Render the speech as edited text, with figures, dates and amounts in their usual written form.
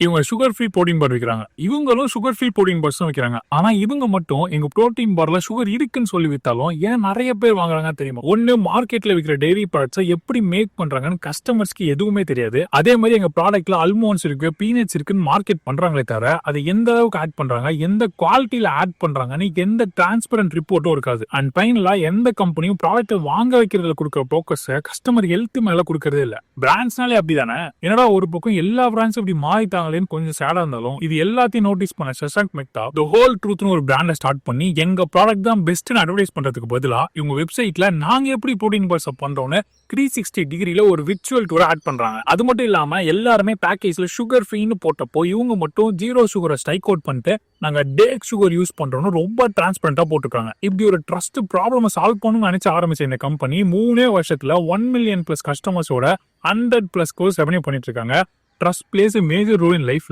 இவங்க sugar free protein பார் விற்கிறாங்க. இவங்களும் சுகர் ஃப்ரீ புரோட்டீன் பார்ஸ் தான் விற்கிறாங்க. ஆனா இவங்க மட்டும் எங்க புரோட்டீன் பார்ல சுகர் இருக்குன்னு சொல்லி வித்தாலும் ஏன் நிறைய பேர் வாங்குறாங்க தெரியுமா? ஒண்ணு, மார்க்கெட்ல விற்கிற டெய்ரி ப்ராடக்ட்ஸை எப்படி மேக் பண்றாங்கன்னு கஸ்டமர்ஸ்க்கு எதுவுமே தெரியாது. அதே மாதிரி எங்க ப்ராடக்ட்ல அல்மோன்ஸ் இருக்கு, பீனட்ஸ் இருக்குன்னு மார்க்கெட் பண்றாங்களே தவிர அதை எந்த அளவுக்கு ஆட் பண்றாங்க, எந்த குவாலிட்டியில ஆட் பண்றாங்கன்னு எந்த டிரான்ஸ்பரண்ட் ரிப்போர்ட்டும் இருக்காது. அண்ட் ஃபைனலா எந்த கம்பெனியும் ப்ராடக்ட்டை வாங்க வைக்கிறதுல கொடுக்குற போக்கஸ் கஸ்டமர் ஹெல்த் மேல கொடுக்கறதே இல்ல. பிராண்ட்ஸ்னாலே அப்படிதானே. என்னடா ஒரு பக்கம் எல்லா பிராண்ட்ஸும் இப்படி மாறிட்டாங்களேன்னு கொஞ்சம் சேடா இருந்தாலும் இது எல்லாத்தையும் நோட்டீஸ் பண்ண சஷாங்க் மெக்டா தி ஹோல் ட்ரூத்னு ஒரு பிராண்டை ஸ்டார்ட் பண்ணி எங்க ப்ராடக்ட் தான் பெஸ்ட்னு அட்வர்டைஸ் பண்றதுக்கு பதிலா இவங்க வெப்சைட்ல நாங்க எப்படி புரோட்டீன் பார்ஸ் பண்றோம்னு 360 டிகிரில ஒரு விர்ச்சுவல் டூர் ஆட் பண்றாங்க. அது மட்டும் இல்லாம எல்லாருமே பேக்கேஜ்ல சுகர் ஃப்ரீன்னு போட்டப்போ இவங்க மட்டும் 0 சுகரை ஸ்ட்ரைக் அவுட் பண்ணிட்டு நாங்க டேக் சுகர் யூஸ் பண்றோம்னு ரொம்ப டிரான்ஸ்பரண்டா போட்டுருக்காங்க. இப்படி ஒரு ட்ரஸ்ட் ப்ராப்ளம் சால்வ் பண்ணணும்னு நினைச்சு ஆரம்பிச்ச இந்த கம்பெனி 3 வருஷத்துல 1 மில்லியன் பிளஸ் கஸ்டமர்ஸோட 100+ கோர்ஸ் ரெவன்யூ பண்ணிட்டு இருக்காங்க. Trust place a major role in life.